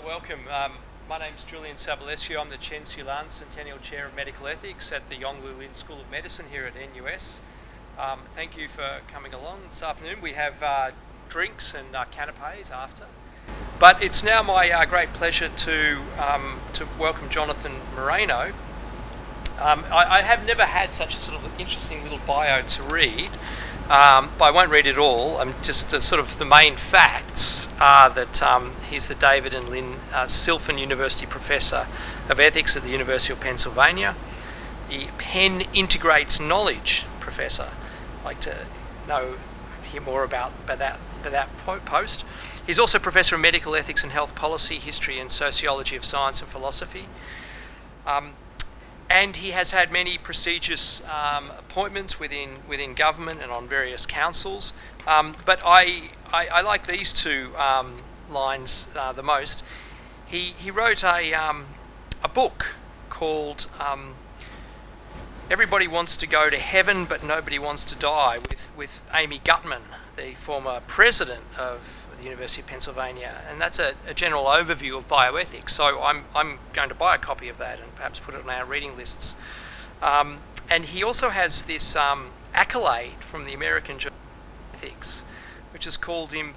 welcome. My name's Julian Sabalescu. I'm the Chen Silan Centennial Chair of Medical Ethics at the Yong School of Medicine here at NUS. Thank you for coming along this afternoon. We have drinks and canapes after. But it's now my great pleasure to welcome Jonathan Moreno. I have never had such a sort of interesting little bio to read, but I won't read it all. Just the main facts are that he's the David and Lynn Silfen University Professor of Ethics at the University of Pennsylvania, the Penn Integrates Knowledge Professor. I'd like to hear more about that post. He's also Professor of Medical Ethics and Health Policy, History and Sociology of Science and Philosophy. And he has had many prestigious appointments within government and on various councils. But I like these two lines the most. He wrote a book called Everybody Wants to Go to Heaven But Nobody Wants to Die with Amy Gutman, the former president of the University of Pennsylvania, and that's a general overview of bioethics. So I'm going to buy a copy of that and perhaps put it on our reading lists. And he also has this accolade from the American Journal of Ethics, which has called him,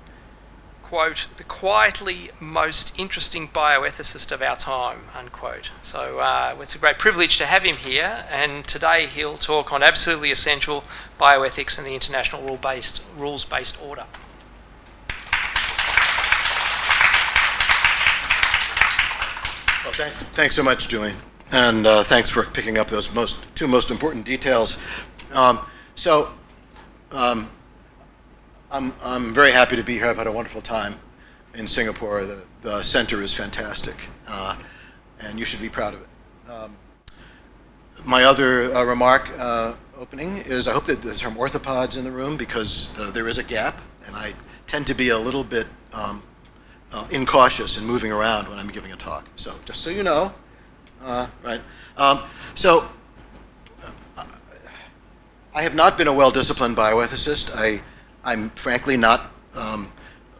quote, the quietly most interesting bioethicist of our time, unquote. So it's a great privilege to have him here, and today he'll talk on absolutely essential bioethics and the international rules-based order. Well, thanks so much, Julian, and thanks for picking up those two most important details. I'm very happy to be here. I've had a wonderful time in Singapore. The center is fantastic, and you should be proud of it. My other remark opening is I hope that there's some orthopods in the room, because there is a gap, and I tend to be a little bit incautious in moving around when I'm giving a talk. So just so you know, right. I have not been a well-disciplined bioethicist. I'm frankly not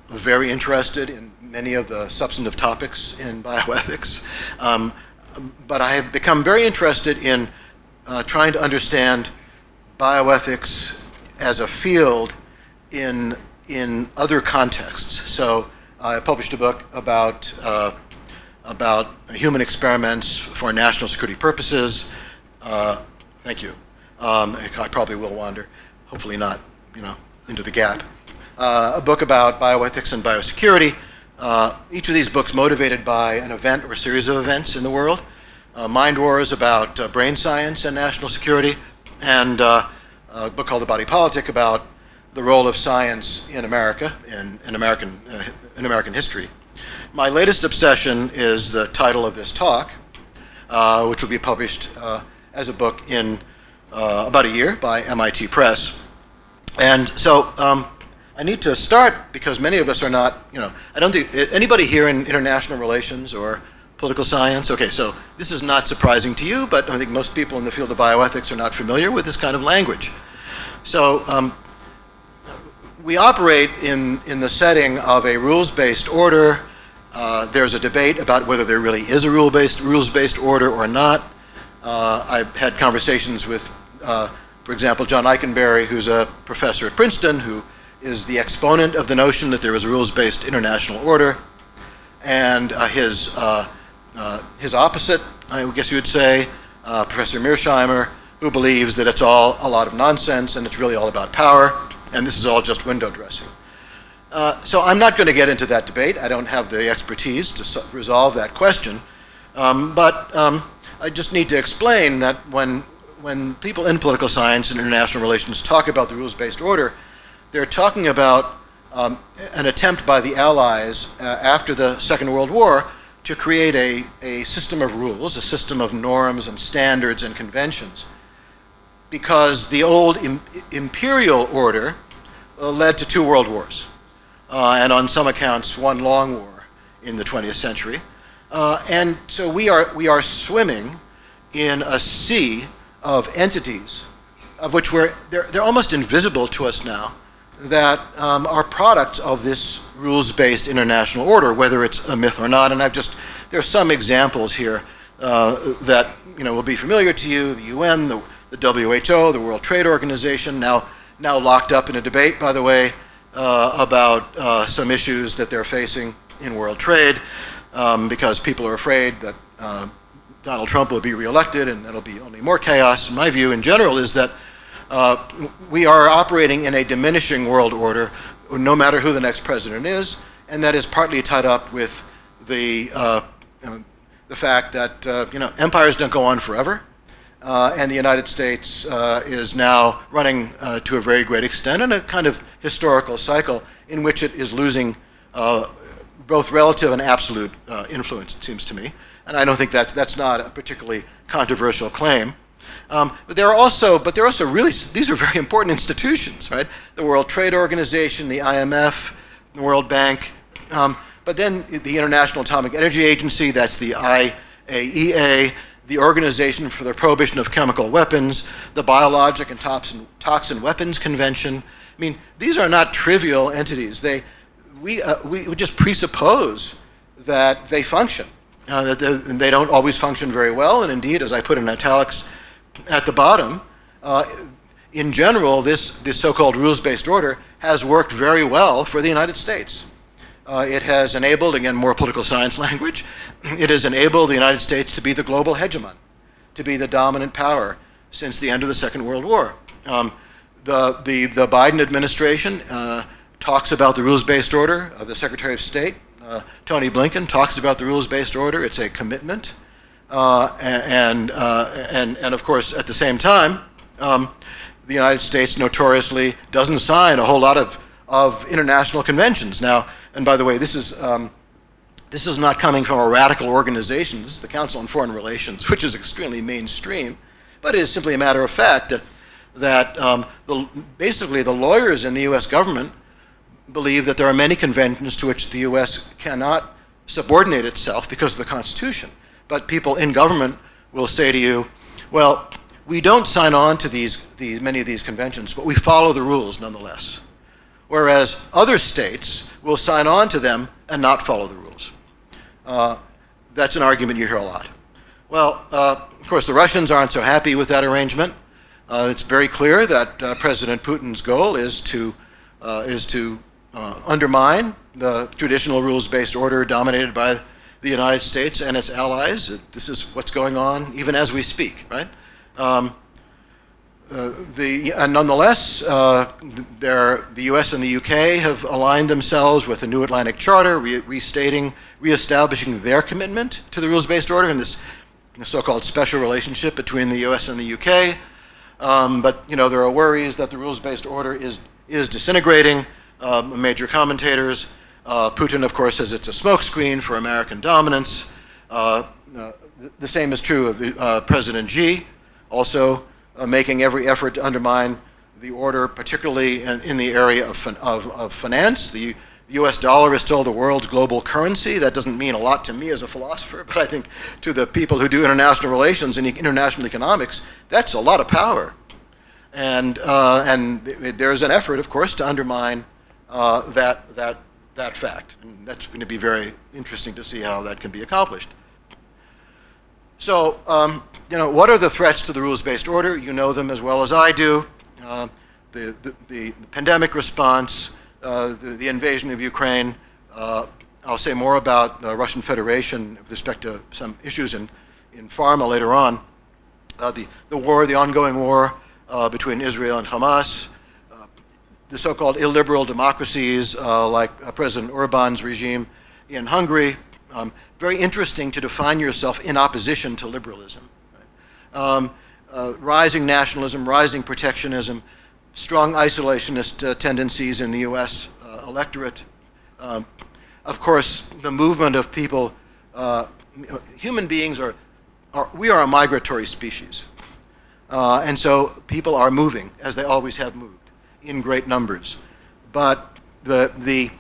very interested in many of the substantive topics in bioethics, but I have become very interested in trying to understand bioethics as a field in other contexts. So I published a book about human experiments for national security purposes. Thank you. I probably will wander, hopefully not, into the gap. A book about bioethics and biosecurity. Each of these books motivated by an event or a series of events in the world. Mind Wars about brain science and national security, and a book called The Body Politic about the role of science in America, in American history. My latest obsession is the title of this talk, which will be published as a book in about a year by MIT Press. And so I need to start because many of us are not, I don't think, anybody here in international relations or political science? Okay, so this is not surprising to you, but I think most people in the field of bioethics are not familiar with this kind of language. So we operate in the setting of a rules-based order. There's a debate about whether there really is a rules-based order or not. I've had conversations with, for example, John Eikenberry, who's a professor at Princeton, who is the exponent of the notion that there is a rules-based international order, and his opposite, I guess you would say, Professor Mearsheimer, who believes that it's all a lot of nonsense and it's really all about power, and this is all just window dressing. So I'm not going to get into that debate. I don't have the expertise to resolve that question, but I just need to explain that when people in political science and international relations talk about the rules-based order, they're talking about an attempt by the Allies after the Second World War to create a system of rules, a system of norms and standards and conventions, because the old imperial order led to 2 world wars, and on some accounts, 1 long war in the 20th century. And so we are swimming in a sea of entities of which they're almost invisible to us now. that are products of this rules-based international order, whether it's a myth or not. And there are some examples here that will be familiar to you: the UN, the WHO, the World Trade Organization, now locked up in a debate, by the way, about some issues that they're facing in world trade, because people are afraid that Donald Trump will be reelected and that'll be only more chaos. My view in general is that we are operating in a diminishing world order, no matter who the next president is, and that is partly tied up with the fact that empires don't go on forever, and the United States is now running to a very great extent in a kind of historical cycle in which it is losing both relative and absolute influence, it seems to me. And I don't think that's not a particularly controversial claim. But they're also really, these are very important institutions, right? The World Trade Organization, the IMF, the World Bank, but then the International Atomic Energy Agency, that's the IAEA, the Organization for the Prohibition of Chemical Weapons, the Biologic and Toxin Weapons Convention. I mean, these are not trivial entities. We just presuppose that they function. That they don't always function very well, and indeed, as I put in italics at the bottom, in general, this so-called rules-based order has worked very well for the United States. It has enabled, again, more political science language, it has enabled the United States to be the global hegemon, to be the dominant power since the end of the Second World War. The Biden administration talks about the rules-based order. The Secretary of State, Tony Blinken, talks about the rules-based order. It's a commitment. And of course, at the same time, the United States notoriously doesn't sign a whole lot of international conventions. Now, and by the way, this is not coming from a radical organization. This is the Council on Foreign Relations, which is extremely mainstream, but it is simply a matter of fact that basically the lawyers in the U.S. government believe that there are many conventions to which the U.S. cannot subordinate itself because of the Constitution. But people in government will say to you, well, we don't sign on to many of these conventions, but we follow the rules nonetheless. Whereas other states will sign on to them and not follow the rules. That's an argument you hear a lot. Well, of course, the Russians aren't so happy with that arrangement. It's very clear that President Putin's goal is to undermine the traditional rules-based order dominated by the United States and its allies. This is what's going on even as we speak, right? And nonetheless, the U.S. and the U.K. have aligned themselves with the New Atlantic Charter, reestablishing their commitment to the rules-based order in this so-called special relationship between the U.S. and the U.K. But there are worries that the rules-based order is disintegrating. Major commentators. Putin, of course, says it's a smokescreen for American dominance. The same is true of President Xi, also making every effort to undermine the order, particularly in the area of finance. The U.S. dollar is still the world's global currency. That doesn't mean a lot to me as a philosopher, but I think to the people who do international relations and international economics, that's a lot of power. And there's an effort, of course, to undermine that fact. And that's going to be very interesting to see how that can be accomplished. So, what are the threats to the rules-based order? You know them as well as I do. The pandemic response, the invasion of Ukraine. I'll say more about the Russian Federation with respect to some issues in pharma later on. The ongoing war between Israel and Hamas. The so-called illiberal democracies like President Orban's regime in Hungary. Very interesting to define yourself in opposition to liberalism. Right? Rising nationalism, rising protectionism, strong isolationist tendencies in the U.S. Electorate. Of course, the movement of people, human beings we are a migratory species. And so people are moving, as they always have moved, in great numbers. But the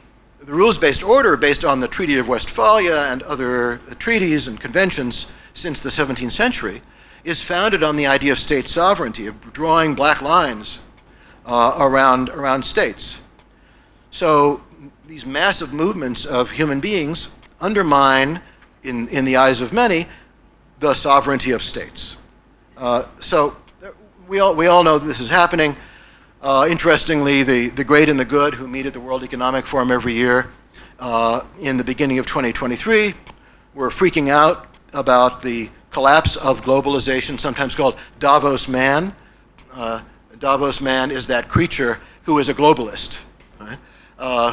rules-based order, based on the Treaty of Westphalia and other treaties and conventions since the 17th century, is founded on the idea of state sovereignty, of drawing black lines around states. So these massive movements of human beings undermine, in the eyes of many, the sovereignty of states. So we all know that this is happening. Interestingly, the great and the good who meet at the World Economic Forum every year in the beginning of 2023 were freaking out about the collapse of globalization, sometimes called Davos man. Davos man is that creature who is a globalist, right?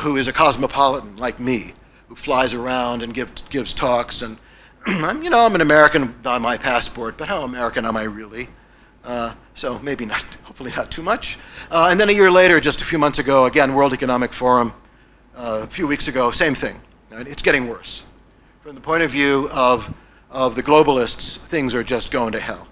Who is a cosmopolitan like me, who flies around and gives talks. And I'm an American by my passport, but how American am I really? So maybe not, hopefully not too much. And then a year later, just a few months ago, again, World Economic Forum, a few weeks ago, same thing. Right? It's getting worse. From the point of view of the globalists, things are just going to hell.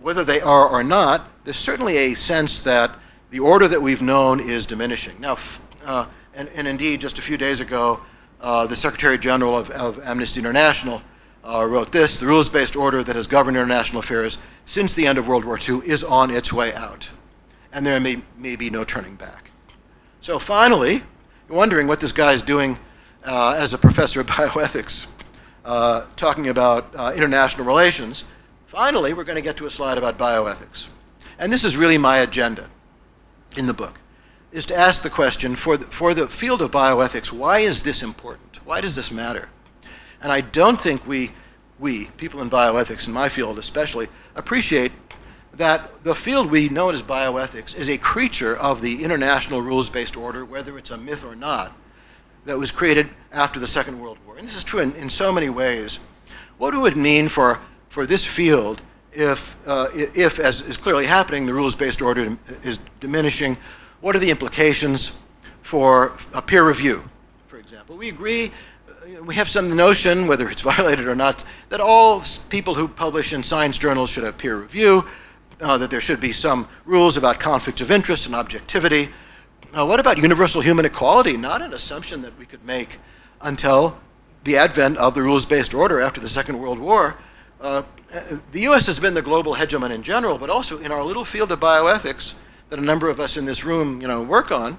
Whether they are or not, there's certainly a sense that the order that we've known is diminishing. Now, and indeed, just a few days ago, the Secretary General of Amnesty International wrote this: the rules-based order that has governed international affairs since the end of World War II is on its way out, and there may be no turning back. So finally, you're wondering what this guy is doing as a professor of bioethics, talking about international relations. Finally, we're going to get to a slide about bioethics. And this is really my agenda in the book, is to ask the question, for the field of bioethics, why is this important? Why does this matter? And I don't think we, people in bioethics, in my field especially, appreciate that the field we know as bioethics is a creature of the international rules-based order, whether it's a myth or not, that was created after the Second World War. And this is true in so many ways. What would it mean for this field if, as is clearly happening, the rules-based order is diminishing? What are the implications for a peer review, for example? We agree, we have some notion, whether it's violated or not, that all people who publish in science journals should have peer review, that there should be some rules about conflict of interest and objectivity. What about universal human equality? Not an assumption that we could make until the advent of the rules-based order after the Second World War. The US has been the global hegemon in general, but also in our little field of bioethics that a number of us in this room work on.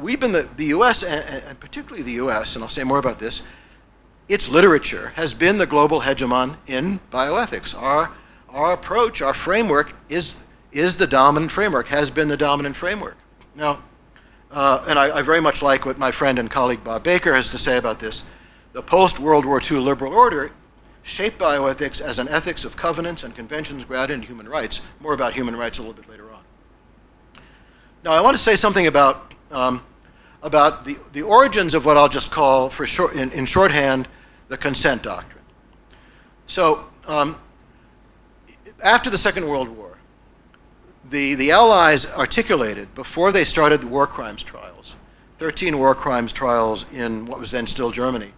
We've been the US, and particularly the US, and I'll say more about this, its literature has been the global hegemon in bioethics. Our approach, our framework is the dominant framework, has been the dominant framework. Now, and I very much like what my friend and colleague Bob Baker has to say about this. The post-World War II liberal order shaped bioethics as an ethics of covenants and conventions grounded in human rights. More about human rights a little bit later on. Now, I want to say something about the origins of what I'll just call, in shorthand, the consent doctrine. So, after the Second World War, the Allies articulated, before they started the war crimes trials, 13 war crimes trials in what was then still Germany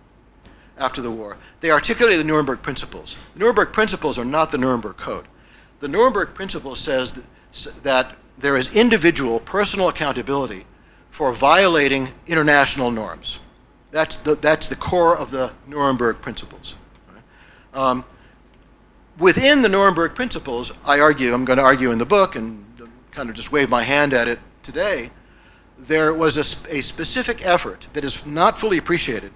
after the war, they articulated the Nuremberg Principles. The Nuremberg Principles are not the Nuremberg Code. The Nuremberg Principles says that there is individual personal accountability for violating international norms. That's the core of the Nuremberg Principles. Right? Within the Nuremberg Principles, I'm going to argue in the book and kind of just wave my hand at it today, there was a specific effort that is not fully appreciated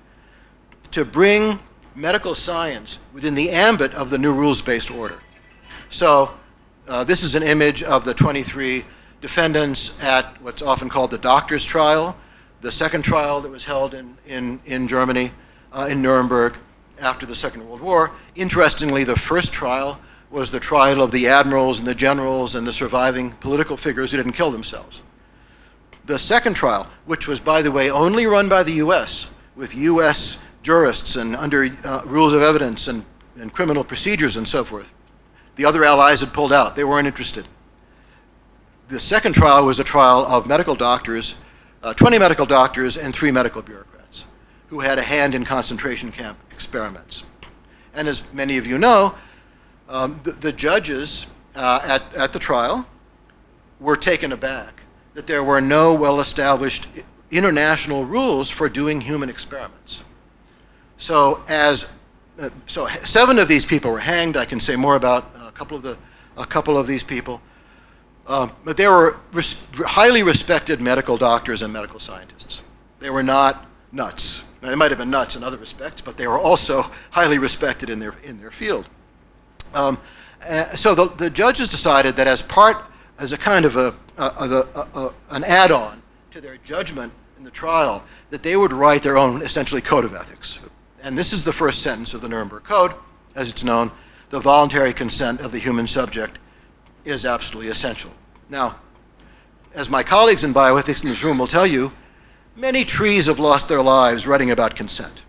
to bring medical science within the ambit of the new rules-based order. So this is an image of the 23 defendants at what's often called the doctor's trial, the second trial that was held in Germany, in Nuremberg, after the Second World War. Interestingly, the first trial was the trial of the admirals and the generals and the surviving political figures who didn't kill themselves. The second trial, which was, by the way, only run by the US, with US jurists and under rules of evidence and criminal procedures and so forth. The other allies had pulled out. They weren't interested. The second trial was a trial of medical doctors, 20 medical doctors and 3 medical bureaucrats who had a hand in concentration camp experiments. And as many of you know, the judges at the trial were taken aback that there were no well-established international rules for doing human experiments. So 7 of these people were hanged. I can say more about a couple of these people. But they were highly respected medical doctors and medical scientists. They were not nuts. Now, they might have been nuts in other respects, but they were also highly respected in their field. So the judges decided that as a kind of an add-on to their judgment in the trial, that they would write their own, essentially, code of ethics. And this is the first sentence of the Nuremberg Code, as it's known: the voluntary consent of the human subject is absolutely essential. Now, as my colleagues in bioethics in this room will tell you, many trees have lost their lives writing about consent.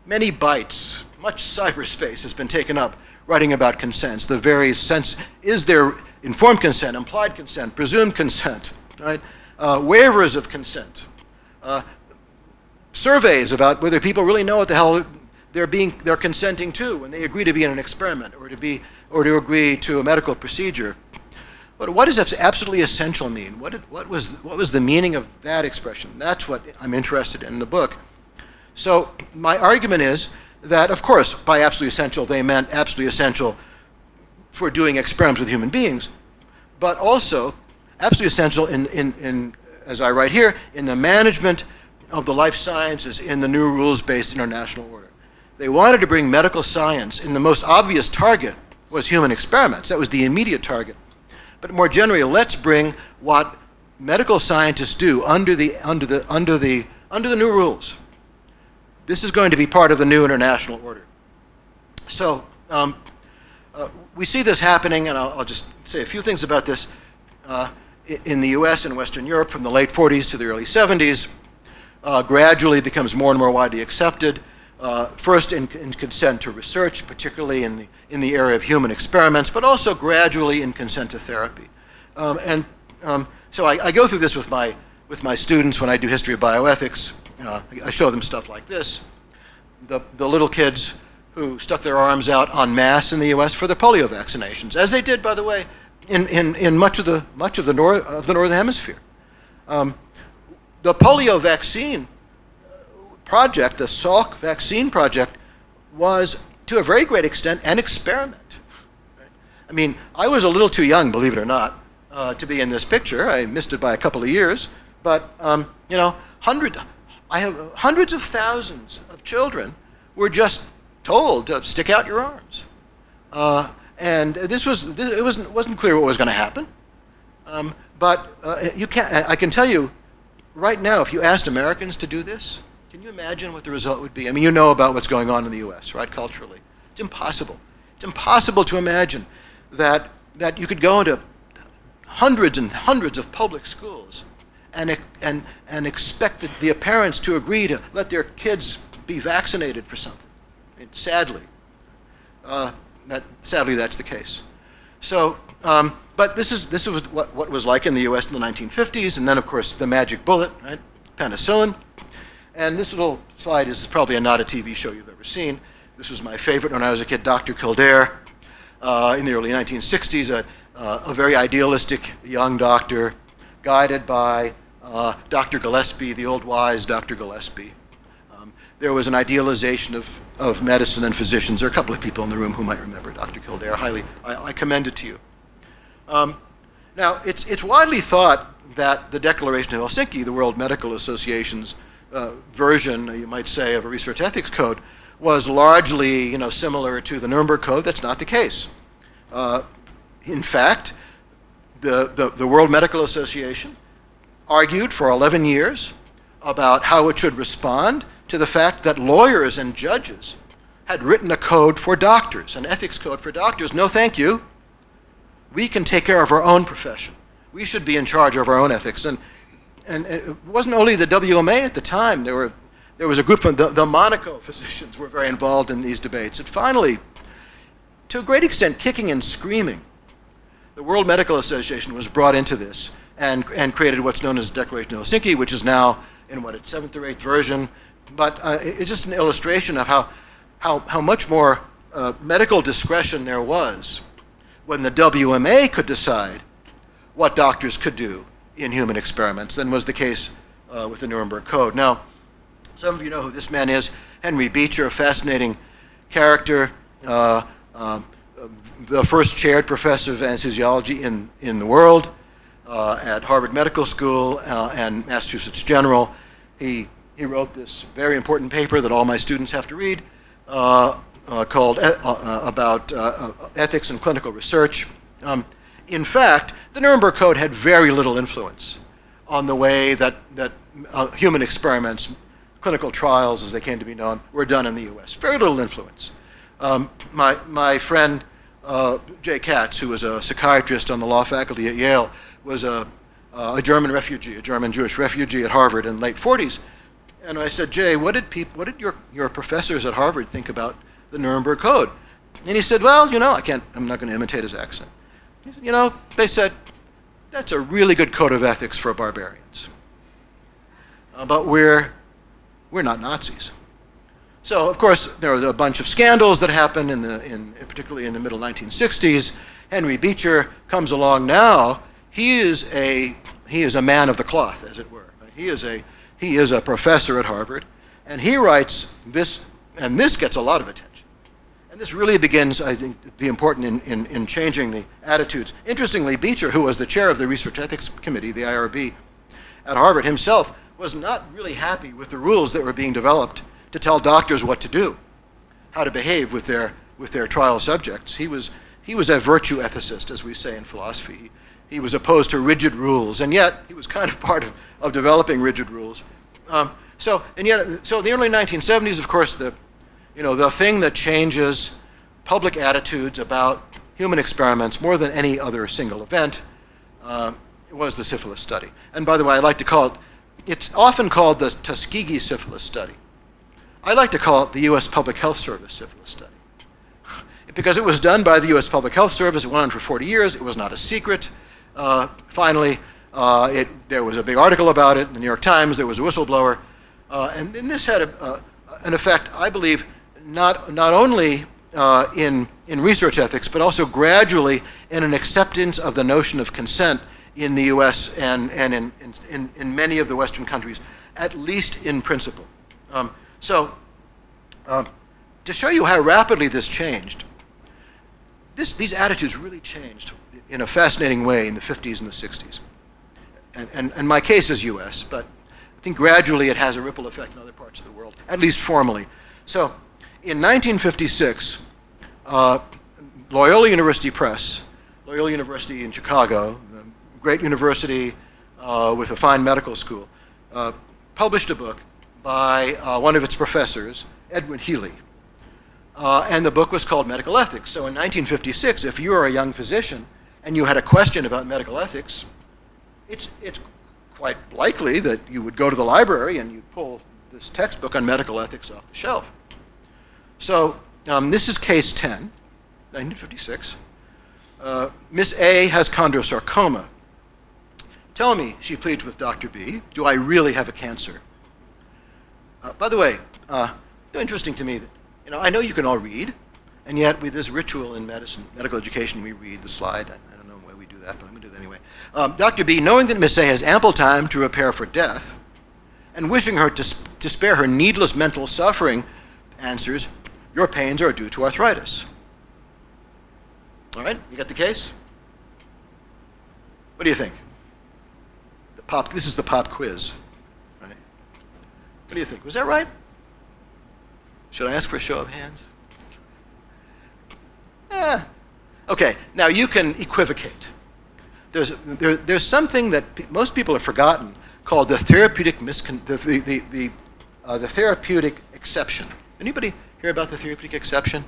Many bytes, much cyberspace has been taken up writing about consents. The various sense, is there informed consent, implied consent, presumed consent, right? Waivers of consent, surveys about whether people really know what the hell they're consenting to when they agree to be in an experiment or to agree to a medical procedure. But what does absolutely essential mean? What was the meaning of that expression? That's what I'm interested in the book. So my argument is that, of course, by absolutely essential, they meant absolutely essential for doing experiments with human beings, but also absolutely essential in, as I write here, in the management of the life sciences in the new rules-based international order. They wanted to bring medical science, and the most obvious target was human experiments. That was the immediate target. But more generally, let's bring what medical scientists do under the new rules. This is going to be part of the new international order. So we see this happening, and I'll just say a few things about this. In the US and Western Europe, from the late 40s to the early 70s, gradually becomes more and more widely accepted. First in consent to research, particularly in the area of human experiments, but also gradually in consent to therapy. So I go through this with my students when I do history of bioethics. I show them stuff like this. The little kids who stuck their arms out en masse in the U.S. for the polio vaccinations, as they did, by the way, in much of the northern hemisphere. The polio vaccine project, the Salk vaccine project, was to a very great extent an experiment. Right? I mean, I was a little too young, believe it or not, to be in this picture. I missed it by a couple of years, but I have hundreds of thousands of children were just told to stick out your arms, and it wasn't clear what was going to happen. But I can tell you right now, if you asked Americans to do this, can you imagine what the result would be? I mean, you know about what's going on in the U.S., right, culturally. It's impossible. It's impossible to imagine that you could go into hundreds and hundreds of public schools and expect the parents to agree to let their kids be vaccinated for something. Sadly, that's the case. So, but this was what was like in the U.S. in the 1950s, and then, of course, the magic bullet, right, penicillin. And this little slide is probably not a TV show you've ever seen. This was my favorite when I was a kid, Dr. Kildare, in the early 1960s, a very idealistic young doctor, guided by Dr. Gillespie, the old wise Dr. Gillespie. There was an idealization of medicine and physicians. There are a couple of people in the room who might remember Dr. Kildare. I commend it to you. Now, it's widely thought that the Declaration of Helsinki, the World Medical Association's version, you might say, of a research ethics code, was largely, similar to the Nuremberg Code. That's not the case. In fact, the World Medical Association argued for 11 years about how it should respond to the fact that lawyers and judges had written a code for doctors, an ethics code for doctors. No, thank you. We can take care of our own profession. We should be in charge of our own ethics. And it wasn't only the WMA at the time. There was a group from the Monaco physicians were very involved in these debates. And finally, to a great extent, kicking and screaming, the World Medical Association was brought into this and created what's known as the Declaration of Helsinki, which is now in its 7th or 8th version. But it's just an illustration of how much more medical discretion there was when the WMA could decide what doctors could do in human experiments than was the case with the Nuremberg Code. Now, some of you know who this man is, Henry Beecher, a fascinating character, the first chaired professor of anesthesiology in the world, at Harvard Medical School and Massachusetts General. He wrote this very important paper that all my students have to read called about ethics in clinical research. In fact, the Nuremberg Code had very little influence on the way that human experiments, clinical trials as they came to be known, were done in the US. Very little influence. My friend Jay Katz, who was a psychiatrist on the law faculty at Yale, was a German refugee, a German Jewish refugee at Harvard in the late 40s. And I said, Jay, what did your professors at Harvard think about the Nuremberg Code? And he said, well, I'm not going to imitate his accent. He said, they said, that's a really good code of ethics for barbarians. But we're not Nazis. So, of course, there were a bunch of scandals that happened particularly in the middle 1960s. Henry Beecher comes along now. He is a man of the cloth, as it were. Right? He is a professor at Harvard, and he writes this, and this gets a lot of attention. And this really begins, I think, to be important in changing the attitudes. Interestingly, Beecher, who was the chair of the Research Ethics Committee, the IRB, at Harvard himself, was not really happy with the rules that were being developed to tell doctors what to do, how to behave with their trial subjects. He was a virtue ethicist, as we say in philosophy. He was opposed to rigid rules, and yet he was kind of part of developing rigid rules. So in the early 1970s, of course, the thing that changes public attitudes about human experiments more than any other single event was the syphilis study. And by the way, I like to call it, it's often called the Tuskegee syphilis study. I like to call it the U.S. Public Health Service syphilis study. Because it was done by the U.S. Public Health Service, it went on for 40 years, it was not a secret. Finally, there was a big article about it in the New York Times, there was a whistleblower, and this had an effect, I believe, not only in research ethics, but also gradually in an acceptance of the notion of consent in the U.S. and in many of the Western countries, at least in principle. To show you how rapidly this changed, these attitudes really changed in a fascinating way in the 50s and the 60s. And my case is US, but I think gradually it has a ripple effect in other parts of the world, at least formally. So in 1956, Loyola University Press, Loyola University in Chicago, a great university with a fine medical school, published a book by one of its professors, Edwin Healy. And the book was called Medical Ethics. So in 1956, if you were a young physician and you had a question about medical ethics, it's quite likely that you would go to the library and you'd pull this textbook on medical ethics off the shelf. So this is case 10, 1956. Miss A has chondrosarcoma. Tell me, she pleads with Dr. B, do I really have a cancer? By the way, interesting to me that, I know you can all read, and yet with this ritual in medicine, medical education, we read the slide. I don't know why we do that, but I'm going to do that anyway. Dr. B, knowing that Miss A has ample time to prepare for death, and wishing her to spare her needless mental suffering, answers, your pains are due to arthritis. All right, you got the case? What do you think? This is the pop quiz. Right? What do you think? Was that right? Should I ask for a show of hands? Okay, now you can equivocate. There's something that most people have forgotten called the therapeutic the therapeutic exception. Anybody hear about the therapeutic exception?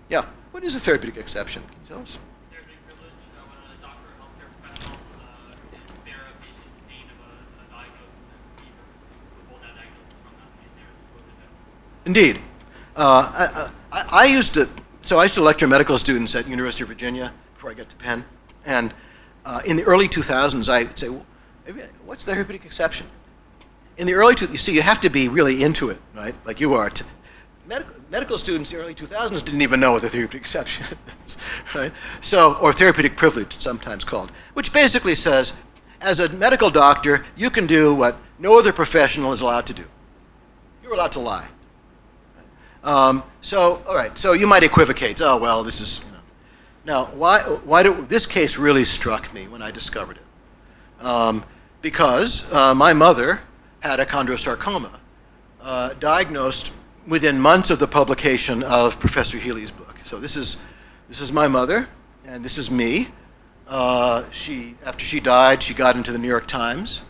Yeah. What is a therapeutic exception? Can you tell us? Therapeutic privilege, when a doctor or healthcare professional can spare a patient pain of a diagnosis and receive or withhold that diagnosis from that pain there as opposed to death. Indeed. I used to lecture medical students at University of Virginia before I got to Penn, and in the early 2000s, I would say, well, what's the therapeutic exception? In the early, you see, you have to be really into it, right? Like you are. Medical students in the early 2000s didn't even know what the therapeutic exception is, right? So, or therapeutic privilege, it's sometimes called, which basically says, as a medical doctor, you can do what no other professional is allowed to do. You're allowed to lie. So, all right, so you might equivocate. Oh, well, this is, Now, why do this case really struck me when I discovered it? because my mother had a chondrosarcoma, diagnosed within months of the publication of Professor Healy's book. So this is my mother, and this is me. After she died, she got into the New York Times,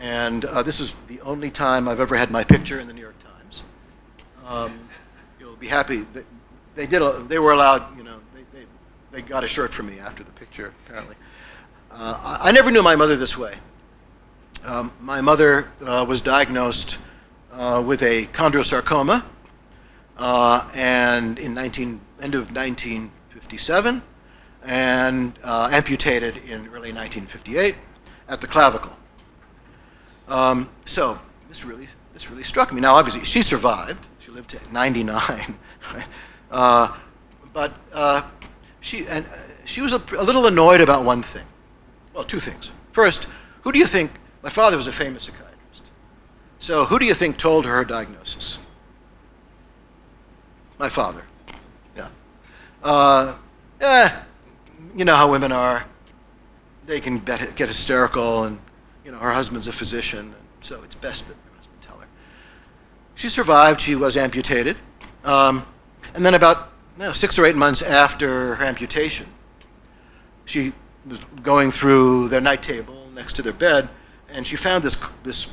and this is the only time I've ever had my picture in the New York Times. You'll be happy that they were allowed, they got a shirt from me after the picture, apparently. I never knew my mother this way. My mother was diagnosed with a chondrosarcoma, and in end of 1957, and amputated in early 1958 at the clavicle. So this really struck me. Now, obviously, she survived. She lived to 99, right? But she was a little annoyed about one thing. Well, two things. First, who do you think? My father was a famous psychiatrist. So who do you think told her diagnosis? My father. Yeah. You know how women are. They can get hysterical, and her husband's a physician, and so it's best that her husband tell her. She survived. She was amputated, and then about 6 or 8 months after her amputation, she was going through their night table next to their bed, and she found this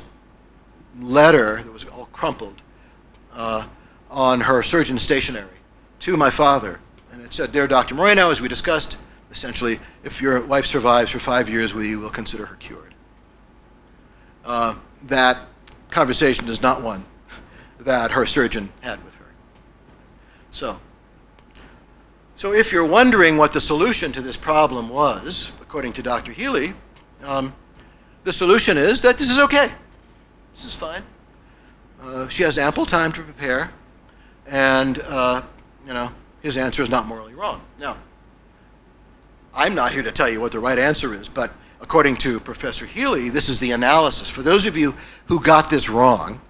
letter that was all crumpled on her surgeon's stationery to my father. And it said, "Dear Dr. Moreno, as we discussed, essentially, if your wife survives for 5 years, we will consider her cured." That conversation is not one that her surgeon had with her. So if you're wondering what the solution to this problem was, according to Dr. Healy, the solution is that this is okay. This is fine. She has ample time to prepare, and his answer is not morally wrong. Now, I'm not here to tell you what the right answer is, but according to Professor Healy, this is the analysis. For those of you who got this wrong,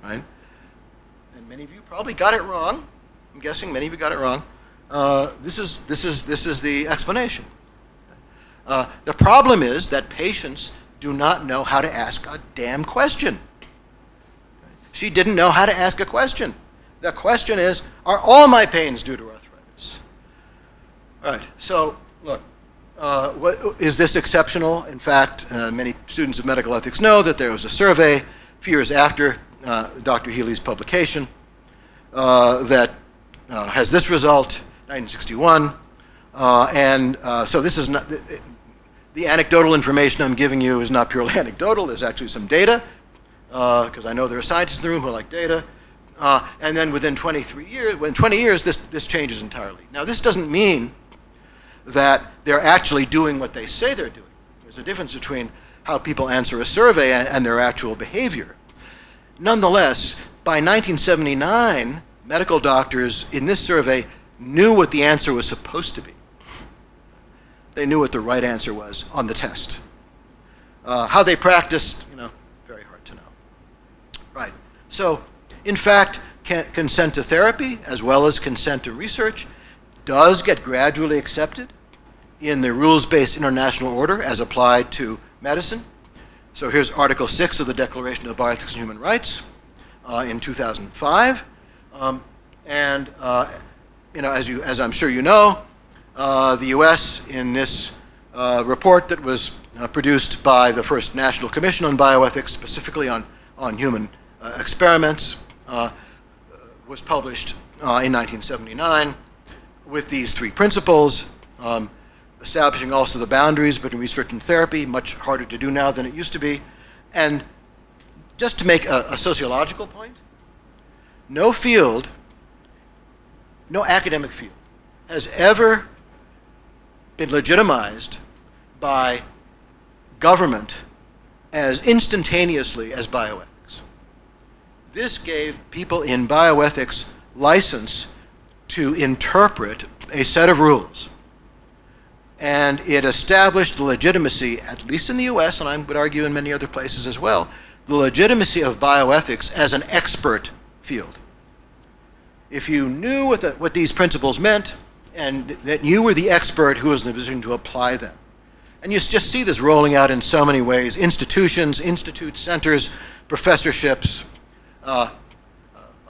right, and many of you probably got it wrong, I'm guessing many of you got it wrong, this is the explanation. The problem is that patients do not know how to ask a damn question. She didn't know how to ask a question. The question is, are all my pains due to arthritis? All right, so look, is this exceptional? In fact, many students of medical ethics know that there was a survey a few years after Dr. Healy's publication that has this result, 1961. So this is not, the anecdotal information I'm giving you is not purely anecdotal. There's actually some data, because I know there are scientists in the room who like data. And then within 20 years, this changes entirely. Now, this doesn't mean that they're actually doing what they say they're doing. There's a difference between how people answer a survey and their actual behavior. Nonetheless, by 1979, medical doctors in this survey knew what the answer was supposed to be. They knew what the right answer was on the test. How they practiced, very hard to know. Right. So, in fact, consent to therapy, as well as consent to research, does get gradually accepted in the rules-based international order as applied to medicine. So here's Article 6 of the Declaration of Bioethics and Human Rights in 2005. As I'm sure you know, the U.S. in this report that was produced by the first National Commission on Bioethics, specifically on human experiments, was published in 1979 with these 3 principles, establishing also the boundaries between research and therapy, much harder to do now than it used to be. And just to make a sociological point, no academic field has ever been legitimized by government as instantaneously as bioethics. This gave people in bioethics license to interpret a set of rules. And it established the legitimacy, at least in the US, and I would argue in many other places as well, the legitimacy of bioethics as an expert field. If you knew what these principles meant, and that you were the expert who was in a position to apply them, And you just see this rolling out in so many ways: institutions, institutes, centers, professorships,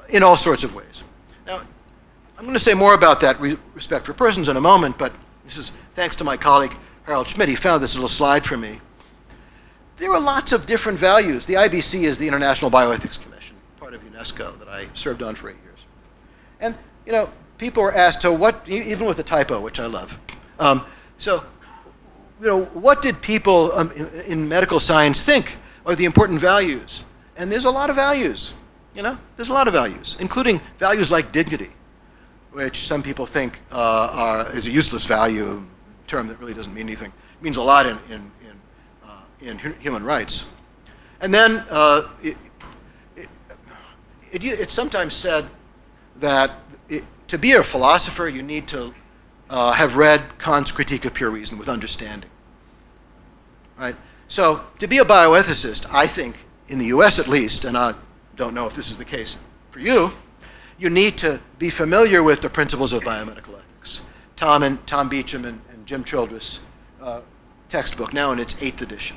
in all sorts of ways. Now, I'm going to say more about that respect for persons in a moment, but this is thanks to my colleague Harold Schmidt. He found this little slide for me. There are lots of different values. The IBC is the International Bioethics Commission, part of UNESCO, that I served on for 8 years. And, you know, people were asked, so what, even with a typo, which I love. So, you know, what did people in medical science think are the important values? And there's a lot of values, you know? There's a lot of values, including values like dignity, which some people think is a useless value, term that really doesn't mean anything. It means a lot in human rights. And then it's sometimes said that to be a philosopher, you need to have read Kant's Critique of Pure Reason with understanding. Right? So to be a bioethicist, I think, in the US at least, and I don't know if this is the case for you, you need to be familiar with the principles of biomedical ethics. Tom Beecham and Jim Childress textbook, now in its 8th edition.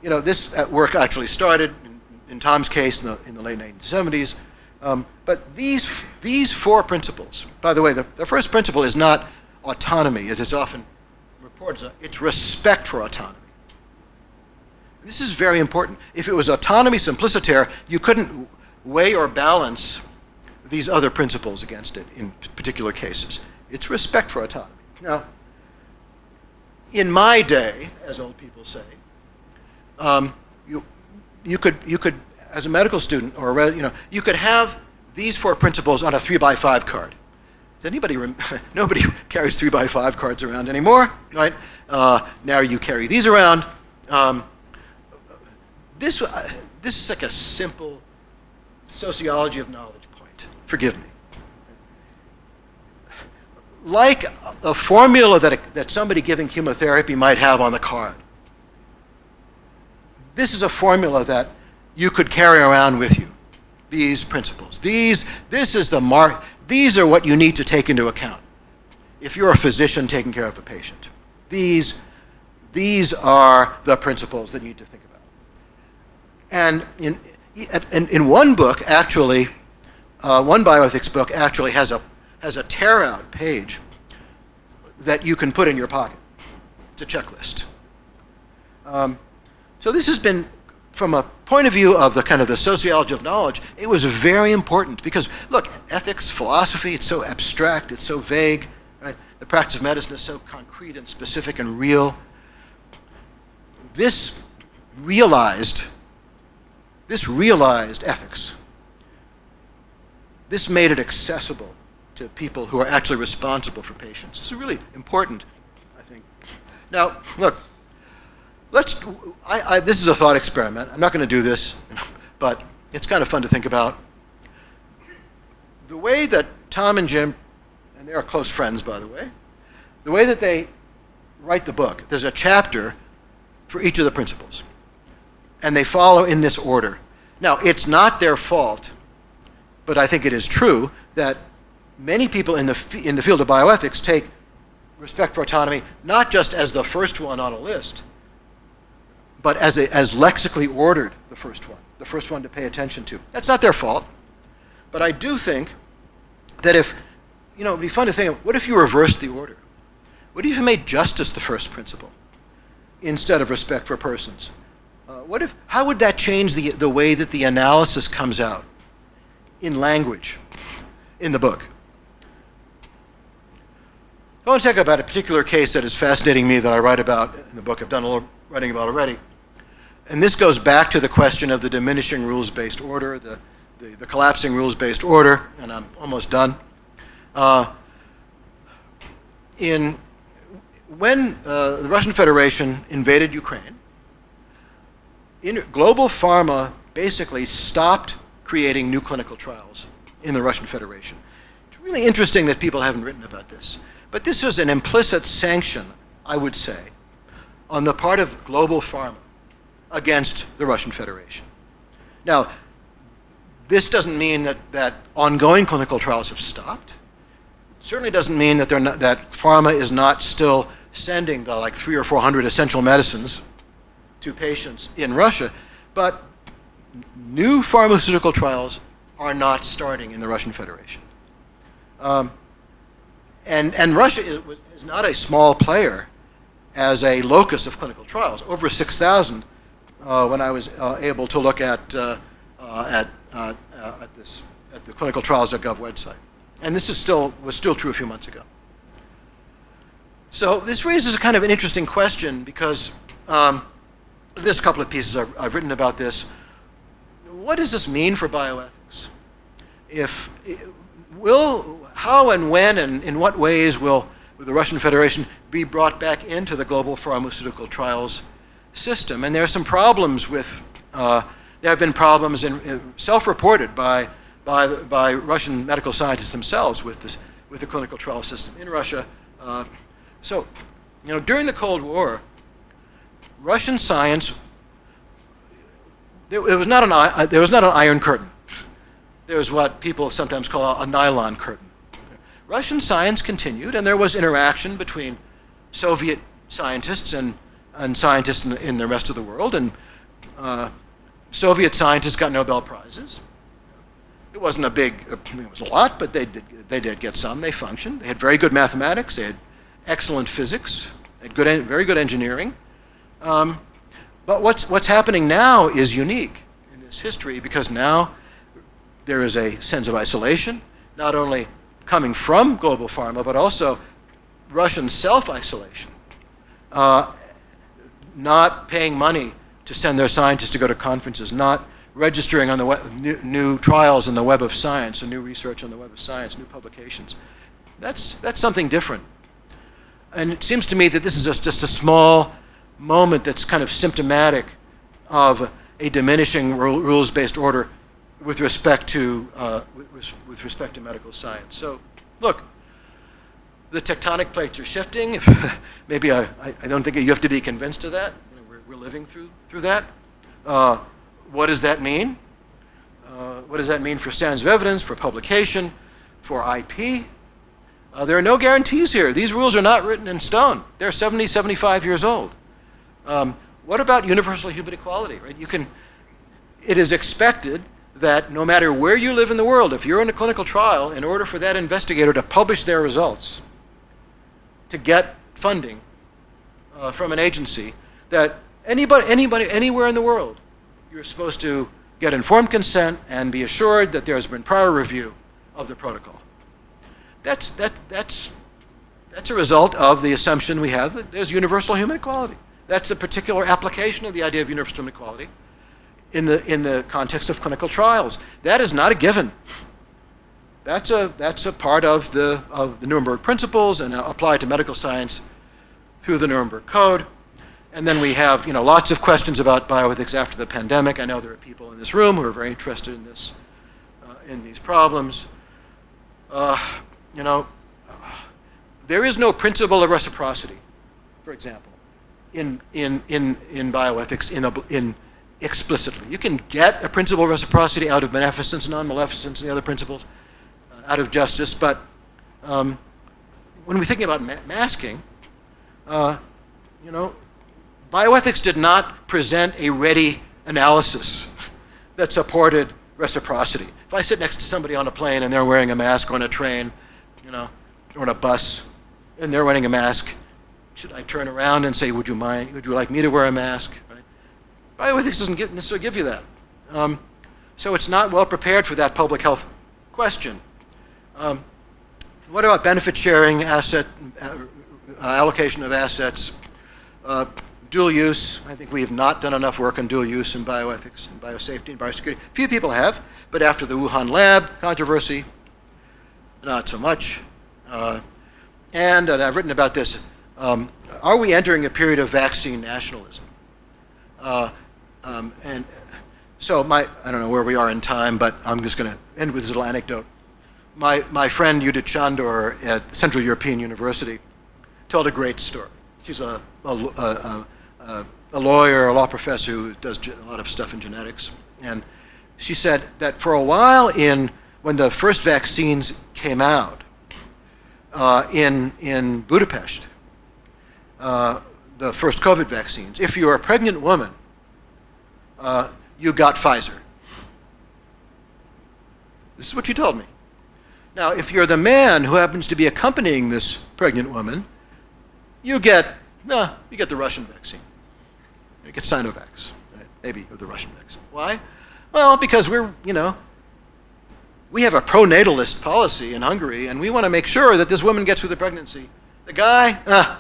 You know, this work actually started, in Tom's case, in the late 1970s. But these 4 principles, by the way, the first principle is not autonomy, as it's often reported. It's respect for autonomy. This is very important. If it was autonomy simpliciter, you couldn't weigh or balance these other principles against it in particular cases. It's respect for autonomy. Now, in my day, as old people say, you could, as a medical student, or you could have these 4 principles on a 3x5 card. Does anybody? Nobody carries 3x5 cards around anymore, right? Now you carry these around. This is like a simple sociology of knowledge point. Forgive me. Like a formula that somebody giving chemotherapy might have on the card. This is a formula that you could carry around with you. These principles. This is the mark. These are what you need to take into account if you're a physician taking care of a patient. These are the principles that you need to think about. And in one book, actually, one bioethics book actually has a tear-out page that you can put in your pocket. It's a checklist. So this has been, from a point of view of the kind of the sociology of knowledge, it was very important because, look, ethics, philosophy, it's so abstract, it's so vague, right? The practice of medicine is so concrete and specific and real. This realized ethics. This made it accessible to people who are actually responsible for patients. This is really important, I think. Now, look, this is a thought experiment. I'm not going to do this, but it's kind of fun to think about. The way that Tom and Jim, and they are close friends, by the way, the way that they write the book, there's a chapter for each of the principles. And they follow in this order. Now, it's not their fault, but I think it is true that many people in the field of bioethics take respect for autonomy not just as the first one on a list, but as lexically ordered the first one to pay attention to. That's not their fault, but I do think that if, it'd be fun to think of, what if you reversed the order? What if you made justice the first principle instead of respect for persons? How would that change the way that the analysis comes out in language in the book? I want to talk about a particular case that is fascinating me that I write about in the book. I've done a little writing about already. And this goes back to the question of the diminishing rules-based order, the collapsing rules-based order, and I'm almost done. When the Russian Federation invaded Ukraine, global pharma basically stopped creating new clinical trials in the Russian Federation. It's really interesting that people haven't written about this. But this was an implicit sanction, I would say, on the part of global pharma against the Russian Federation. Now, this doesn't mean that ongoing clinical trials have stopped. It certainly doesn't mean that pharma is not still sending the like 300 or 400 essential medicines to patients in Russia, but new pharmaceutical trials are not starting in the Russian Federation. And Russia is not a small player as a locus of clinical trials. Over 6,000 when I was able to look at the clinicaltrials.gov website. And this was still true a few months ago. So this raises a kind of an interesting question because there's a couple of pieces I've written about this. What does this mean for bioethics? How and when and in what ways will the Russian Federation be brought back into the global pharmaceutical trials system? And there are some problems with, there have been problems self-reported by Russian medical scientists themselves with the clinical trial system in Russia. So, during the Cold War, Russian science, there was not an iron curtain. There was what people sometimes call a nylon curtain. Russian science continued, and there was interaction between Soviet scientists and scientists in the rest of the world, and Soviet scientists got Nobel Prizes. It wasn't a big, it was a lot, but they did get some. They functioned. They had very good mathematics. They had excellent physics. They had very good engineering. But what's happening now is unique in this history because now there is a sense of isolation, not only coming from global pharma, but also Russian self-isolation, not paying money to send their scientists to go to conferences, not registering on the new trials on the web of science, and new research on the web of science, new publications. That's something different. And it seems to me that this is just a small moment that's kind of symptomatic of a diminishing rules-based order with respect to medical science. So, look, the tectonic plates are shifting. Maybe I don't think you have to be convinced of that. We're living through that. What does that mean? What does that mean for standards of evidence, for publication, for IP? There are no guarantees here. These rules are not written in stone. They're 70, 75 years old. What about universal human equality? Right? It is expected that no matter where you live in the world, if you're in a clinical trial, in order for that investigator to publish their results, to get funding from an agency, that anybody, anywhere in the world, you're supposed to get informed consent and be assured that there's been prior review of the protocol. That's a result of the assumption we have that there's universal human equality. That's a particular application of the idea of universal human equality in the context of clinical trials. That is not a given. That's a part of the Nuremberg principles and applied to medical science through the Nuremberg Code. And then we have lots of questions about bioethics after the pandemic. I know there are people in this room who are very interested in this, in these problems. There is no principle of reciprocity, for example, in bioethics explicitly. You can get a principle of reciprocity out of beneficence, non-maleficence, and the other principles, out of justice. But when we're thinking about masking, bioethics did not present a ready analysis that supported reciprocity. If I sit next to somebody on a plane and they're wearing a mask, or on a train, or on a bus, and they're wearing a mask, should I turn around and say, would you like me to wear a mask? Right? Bioethics doesn't necessarily give you that. So it's not well prepared for that public health question. What about benefit sharing, allocation of assets, dual use? I think we have not done enough work on dual use in bioethics and biosafety and biosecurity. Few people have, but after the Wuhan lab controversy, not so much. And I've written about this. Are we entering a period of vaccine nationalism? And so I don't know where we are in time, but I'm just going to end with this little anecdote. My friend Judith Chandor at Central European University told a great story. She's a lawyer, a law professor who does a lot of stuff in genetics. And she said that for a while when the first vaccines came out in Budapest, the first COVID vaccines. If you're a pregnant woman, you got Pfizer. This is what you told me. Now, if you're the man who happens to be accompanying this pregnant woman, you get the Russian vaccine. You get Sinovac, right? Maybe, or the Russian vaccine. Why? Well, because we have a pro-natalist policy in Hungary, and we want to make sure that this woman gets through the pregnancy. The guy,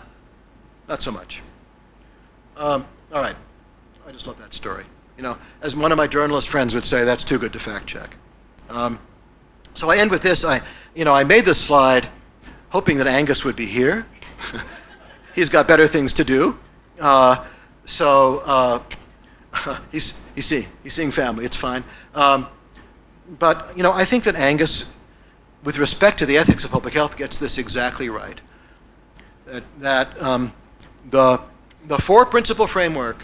not so much. All right, I just love that story. As one of my journalist friends would say, that's too good to fact check. So I end with this. I made this slide hoping that Angus would be here. He's got better things to do. He's seeing family. It's fine. But I think that Angus, with respect to the ethics of public health, gets this exactly right. That the four-principle framework,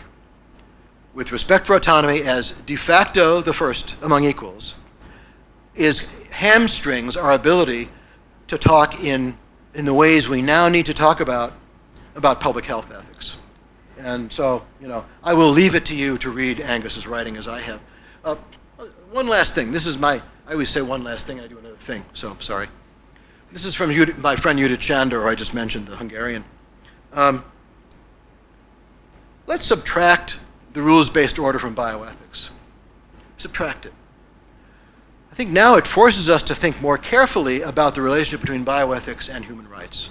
with respect for autonomy as de facto the first among equals, hamstrings our ability to talk in the ways we now need to talk about public health ethics. And so, I will leave it to you to read Angus's writing as I have. One last thing. I always say one last thing, and I do another thing, so I'm sorry. This is from my friend Judith Chandor, who I just mentioned, the Hungarian. Let's subtract the rules-based order from bioethics. Subtract it. I think now it forces us to think more carefully about the relationship between bioethics and human rights.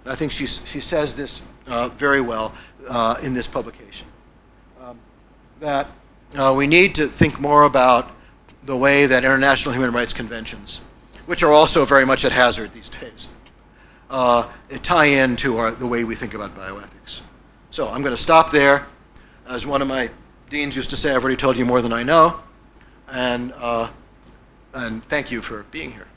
And I think she says this very well in this publication. That we need to think more about the way that international human rights conventions, which are also very much at hazard these days, tie into the way we think about bioethics. So I'm going to stop there. As one of my deans used to say, I've already told you more than I know. And thank you for being here.